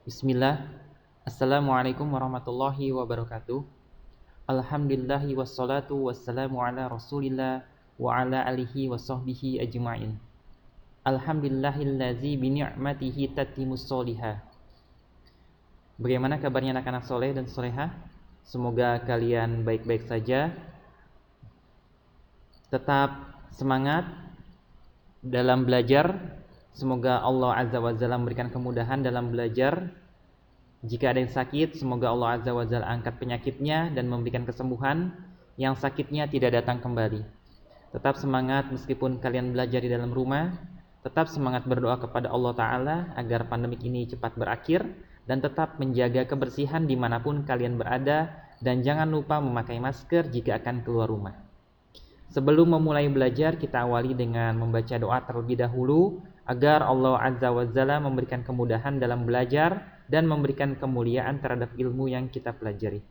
Bismillah. Assalamualaikum warahmatullahi wabarakatuh. Alhamdulillahi wassalatu wassalamu ala rasulillah wa ala alihi wa sahbihi ajma'in. Alhamdulillahillazi bini'matihi tatimus solihah. Bagaimana kabarnya anak-anak soleh dan solehah? Semoga kalian baik-baik saja. Tetap semangat dalam belajar. Semoga Allah Azza wa Jalla memberikan kemudahan dalam belajar. Jika ada yang sakit, semoga Allah Azza wa Jalla angkat penyakitnya dan memberikan kesembuhan. Yang sakitnya tidak datang kembali. Tetap semangat meskipun kalian belajar di dalam rumah. Tetap semangat berdoa kepada Allah Ta'ala agar pandemik ini cepat berakhir. Dan tetap menjaga kebersihan dimanapun kalian berada. Dan jangan lupa memakai masker jika akan keluar rumah. Sebelum memulai belajar, kita awali dengan membaca doa terlebih dahulu agar Allah Azza wa Jalla memberikan kemudahan dalam belajar dan memberikan kemuliaan terhadap ilmu yang kita pelajari.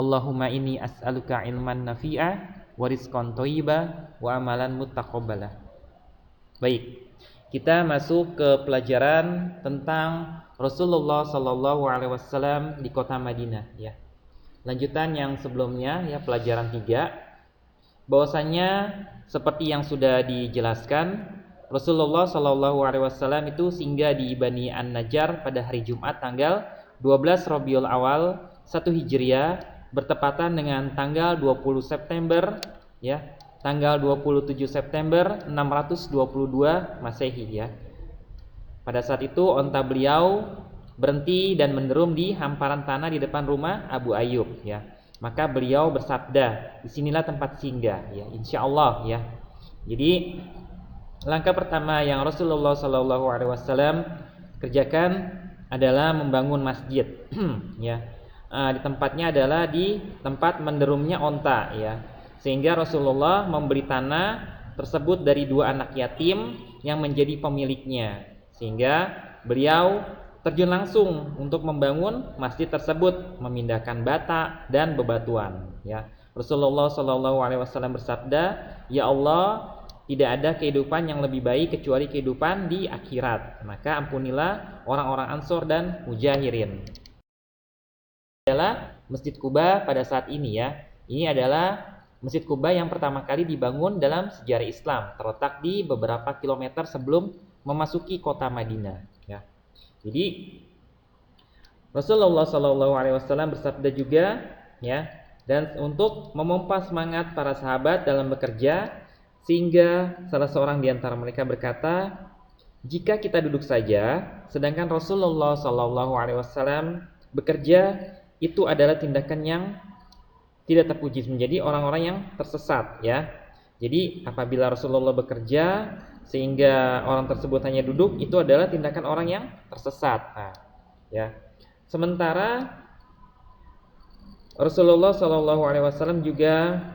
Allahumma inni as'aluka ilman nafi'a wa rizqan thayyiba wa amalan muttaqabbala. Baik, kita masuk ke pelajaran tentang Rasulullah sallallahu alaihi wasallam di kota Madinah ya. Lanjutan yang sebelumnya ya, pelajaran 3. Bahwasanya seperti yang sudah dijelaskan, Rasulullah Shallallahu Alaihi Wasallam itu singgah di Bani An-Najjar pada hari Jumat tanggal 12 Rabiul Awal 1 Hijriah bertepatan dengan tanggal 20 September ya, tanggal 27 September 622 Masehi ya. Pada saat itu onta beliau berhenti dan menderum di hamparan tanah di depan rumah Abu Ayyub ya. Maka beliau bersabda, disinilah tempat singgah ya, insya Allah ya. Jadi langkah pertama yang Rasulullah Sallallahu Alaihi Wasallam kerjakan adalah membangun masjid ya. Di tempatnya adalah di tempat menderumnya onta ya. Sehingga Rasulullah memberi tanah tersebut dari 2 anak yatim yang menjadi pemiliknya. Sehingga beliau terjun langsung untuk membangun masjid tersebut, memindahkan bata dan bebatuan ya. Rasulullah Shallallahu Alaihi Wasallam bersabda, ya Allah, tidak ada kehidupan yang lebih baik kecuali kehidupan di akhirat, maka ampunilah orang-orang Ansor dan Mujahirin. Adalah Masjid Quba pada saat ini ya. Ini adalah Masjid Quba yang pertama kali dibangun dalam sejarah Islam, terletak di beberapa kilometer sebelum memasuki kota Madinah ya. Jadi Rasulullah Shallallahu Alaihi Wasallam bersabda juga ya, dan untuk memompa semangat para sahabat dalam bekerja, sehingga salah seorang di antara mereka berkata, jika kita duduk saja, sedangkan Rasulullah Shallallahu Alaihi Wasallam bekerja, itu adalah tindakan yang tidak terpuji, menjadi orang-orang yang tersesat ya. Jadi apabila Rasulullah bekerja sehingga orang tersebut hanya duduk, itu adalah tindakan orang yang tersesat. Nah, ya. Sementara Rasulullah Shallallahu Alaihi Wasallam juga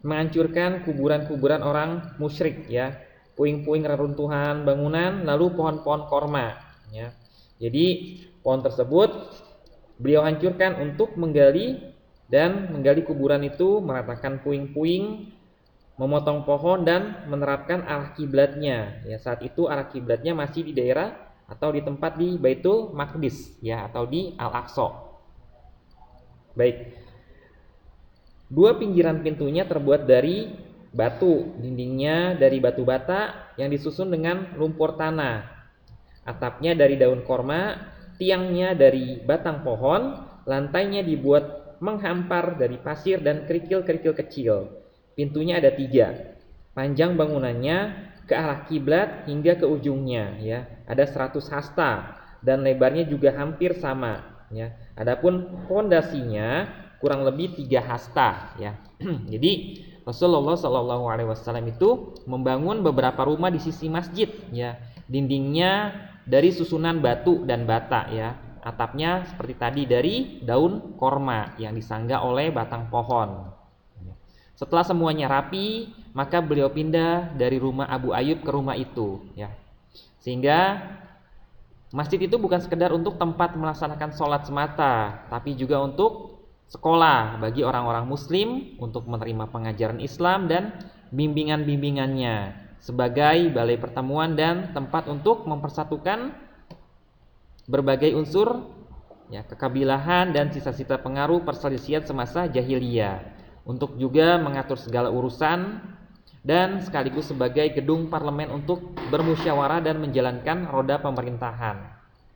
menghancurkan kuburan-kuburan orang musyrik ya, puing-puing reruntuhan bangunan, lalu pohon-pohon korma ya. Jadi pohon tersebut beliau hancurkan untuk menggali kuburan itu, meratakan puing-puing, memotong pohon dan menerapkan arah kiblatnya ya. Saat itu arah kiblatnya masih di daerah atau di tempat di Baitul Maqdis ya, atau di Al-Aqsa. Baik. 2 pinggiran pintunya terbuat dari batu, dindingnya dari batu bata yang disusun dengan lumpur tanah, atapnya dari daun korma, tiangnya dari batang pohon, lantainya dibuat menghampar dari pasir dan kerikil-kerikil kecil. Pintunya ada 3. Panjang bangunannya ke arah kiblat hingga ke ujungnya ya, ada 100 hasta dan lebarnya juga hampir sama ya. Adapun pondasinya kurang lebih 3 hasta ya. Jadi Rasulullah Shallallahu Alaihi Wasallam itu membangun beberapa rumah di sisi masjid ya. Dindingnya dari susunan batu dan bata ya. Atapnya seperti tadi dari daun korma yang disanggah oleh batang pohon. Setelah semuanya rapi, maka beliau pindah dari rumah Abu Ayyub ke rumah itu ya. Sehingga masjid itu bukan sekedar untuk tempat melaksanakan sholat semata, tapi juga untuk sekolah bagi orang-orang muslim, untuk menerima pengajaran Islam dan bimbingan-bimbingannya, sebagai balai pertemuan dan tempat untuk mempersatukan berbagai unsur ya, kekabilahan dan sisa-sisa pengaruh perselisihan semasa jahiliyah, untuk juga mengatur segala urusan dan sekaligus sebagai gedung parlemen untuk bermusyawarah dan menjalankan roda pemerintahan.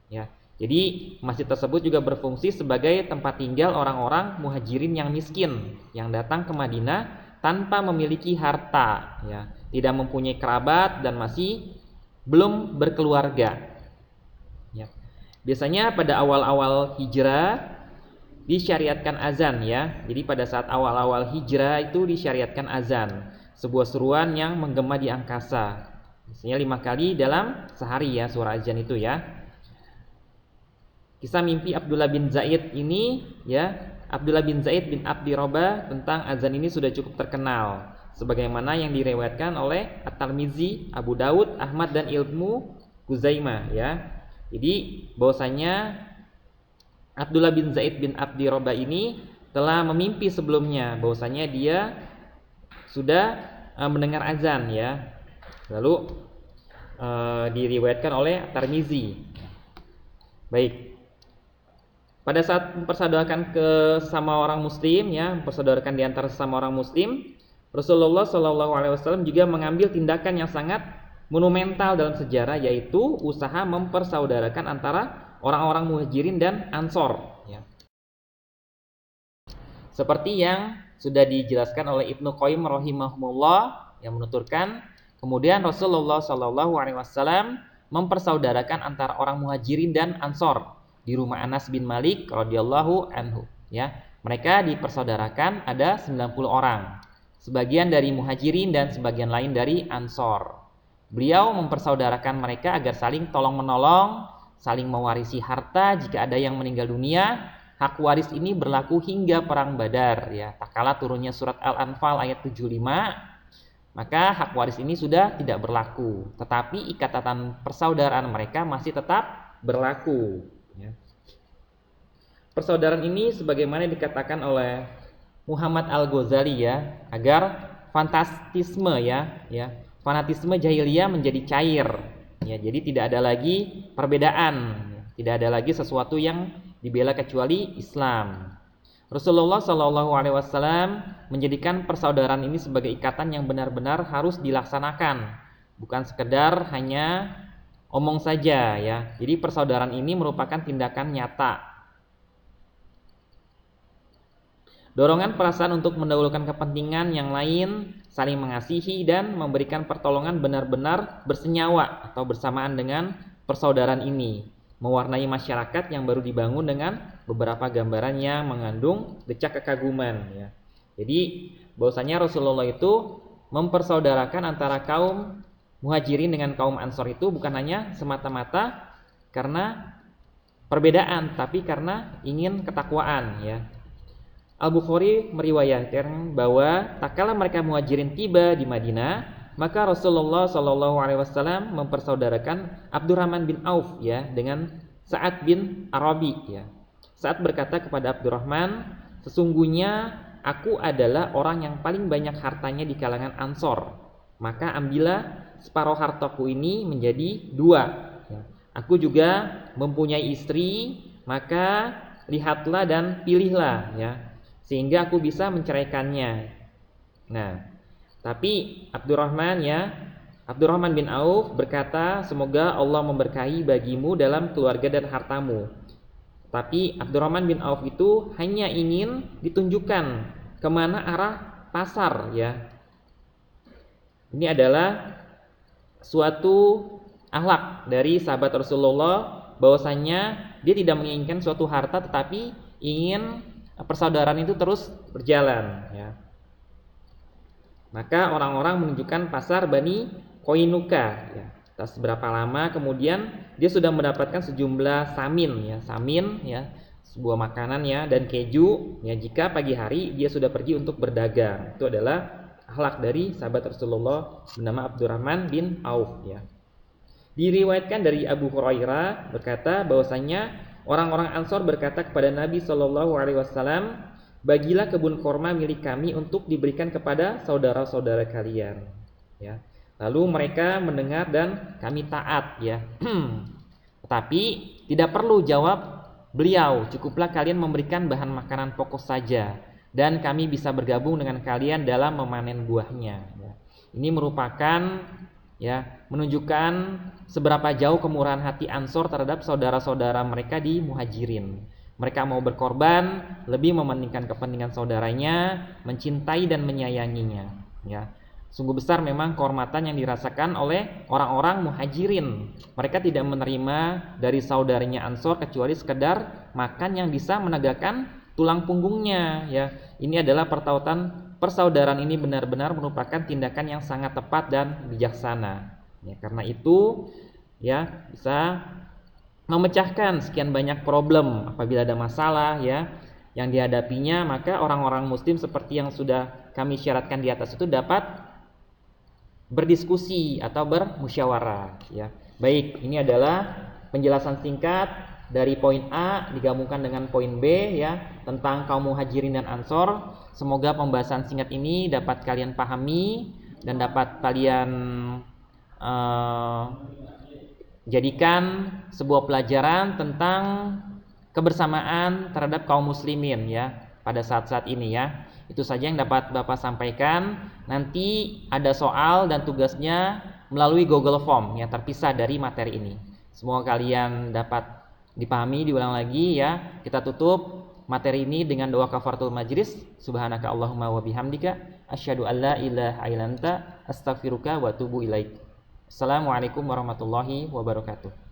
Ya, jadi masjid tersebut juga berfungsi sebagai tempat tinggal orang-orang muhajirin yang miskin yang datang ke Madinah tanpa memiliki harta, ya, tidak mempunyai kerabat dan masih belum berkeluarga. Ya. Biasanya pada awal-awal hijrah disyariatkan azan, ya. Jadi pada saat awal-awal hijrah itu disyariatkan azan, sebuah seruan yang menggema di angkasa. Biasanya 5 kali dalam sehari ya suara azan itu ya. Kisah mimpi Abdullah bin Zaid ini ya, Abdullah bin Zaid bin Abdi Robah tentang azan ini sudah cukup terkenal, sebagaimana yang diriwayatkan oleh At-Tirmizi, Abu Daud, Ahmad dan Ibnu Khuzaimah ya. Jadi bahwasanya Abdullah bin Zaid bin Abdi Robah ini telah memimpi sebelumnya bahwasanya dia sudah mendengar azan ya. Lalu diriwayatkan oleh At-Tirmizi. Baik. Pada saat mempersaudarakan ke sama orang muslim ya, mempersaudarakan di antara sesama orang muslim, Rasulullah SAW juga mengambil tindakan yang sangat monumental dalam sejarah, yaitu usaha mempersaudarakan antara orang-orang muhajirin dan ansor ya. Seperti yang sudah dijelaskan oleh Ibnu Qayyim rahimahullah yang menuturkan, kemudian Rasulullah SAW mempersaudarakan antara orang muhajirin dan ansor di rumah Anas bin Malik radhiyallahu anhu ya. Mereka dipersaudarakan ada 90 orang. Sebagian dari muhajirin dan sebagian lain dari ansor. Beliau mempersaudarakan mereka agar saling tolong-menolong, saling mewarisi harta jika ada yang meninggal dunia. Hak waris ini berlaku hingga perang Badar ya. Tak kala turunnya surat Al-Anfal ayat 75, maka hak waris ini sudah tidak berlaku, tetapi ikatan persaudaraan mereka masih tetap berlaku. Ya. Persaudaraan ini sebagaimana dikatakan oleh Muhammad Al-Ghazali ya, agar fanatisme fanatisme jahiliyah menjadi cair. Ya, jadi tidak ada lagi perbedaan, tidak ada lagi sesuatu yang dibela kecuali Islam. Rasulullah SAW menjadikan persaudaraan ini sebagai ikatan yang benar-benar harus dilaksanakan, bukan sekedar hanya omong saja ya. Jadi persaudaraan ini merupakan tindakan nyata. Dorongan perasaan untuk mendahulukan kepentingan yang lain, saling mengasihi dan memberikan pertolongan benar-benar bersenyawa atau bersamaan dengan persaudaraan ini, mewarnai masyarakat yang baru dibangun dengan beberapa gambaran yang mengandung decak kekaguman ya. Jadi bahwasanya Rasulullah itu mempersaudarakan antara kaum Muhajirin dengan kaum Ansor itu bukan hanya semata-mata karena perbedaan, tapi karena ingin ketakwaan ya. Al-Bukhari meriwayatkan bahwa tatkala mereka Muhajirin tiba di Madinah, maka Rasulullah SAW mempersaudarakan Abdurrahman bin Auf ya dengan Sa'ad bin Arabi ya. Sa'ad berkata kepada Abdurrahman, "Sesungguhnya aku adalah orang yang paling banyak hartanya di kalangan Ansor. Maka ambillah separuh hartaku ini menjadi 2. Aku juga mempunyai istri, maka lihatlah dan pilihlah ya, sehingga aku bisa menceraikannya." Nah, tapi Abdurrahman bin Auf berkata, "Semoga Allah memberkahi bagimu dalam keluarga dan hartamu." Tapi Abdurrahman bin Auf itu hanya ingin ditunjukkan kemana arah pasar ya. Ini adalah suatu akhlak dari sahabat Rasulullah, bahwasanya dia tidak menginginkan suatu harta, tetapi ingin persaudaraan itu terus berjalan ya. Maka orang-orang menunjukkan pasar Bani Koinuka ya. Atas berapa lama kemudian dia sudah mendapatkan sejumlah samin ya, sebuah makanan ya, dan keju ya, jika pagi hari dia sudah pergi untuk berdagang. Itu adalah akhlak dari sahabat Rasulullah bernama Abdurrahman bin Auf ya. Diriwayatkan dari Abu Hurairah berkata bahwasanya orang-orang Ansor berkata kepada Nabi SAW, "Bagilah kebun korma milik kami untuk diberikan kepada saudara-saudara kalian." Ya. Lalu mereka mendengar dan kami taat ya. Tetapi tidak perlu jawab beliau, cukuplah kalian memberikan bahan makanan pokok saja, dan kami bisa bergabung dengan kalian dalam memanen buahnya. Ini merupakan menunjukkan seberapa jauh kemurahan hati Ansor terhadap saudara-saudara mereka di Muhajirin. Mereka mau berkorban, lebih mementingkan kepentingan saudaranya, mencintai dan menyayanginya. Sungguh besar memang kehormatan yang dirasakan oleh orang-orang Muhajirin. Mereka tidak menerima dari saudaranya Ansor kecuali sekedar makan yang bisa menegakkan tulang punggungnya. Ini adalah persaudaraan ini benar-benar merupakan tindakan yang sangat tepat dan bijaksana. Karena itu bisa memecahkan sekian banyak problem apabila ada masalah yang dihadapinya, maka orang-orang muslim seperti yang sudah kami syaratkan di atas itu dapat berdiskusi atau bermusyawarah. Baik, ini adalah penjelasan singkat dari poin A digabungkan dengan poin B tentang kaum Muhajirin dan Ansor. Semoga pembahasan singkat ini dapat kalian pahami dan dapat kalian jadikan sebuah pelajaran tentang kebersamaan terhadap kaum muslimin pada saat-saat ini. Itu saja yang dapat Bapak sampaikan. Nanti ada soal dan tugasnya melalui Google Form yang terpisah dari materi ini. Semoga kalian dapat dipahami. Diulang lagi kita tutup materi ini dengan doa kafaratul majlis. Subhanaka Allahumma wa bihamdika asyhadu an la ilaha illa anta astaghfiruka wa atubu ilaik. Assalamualaikum warahmatullahi wabarakatuh.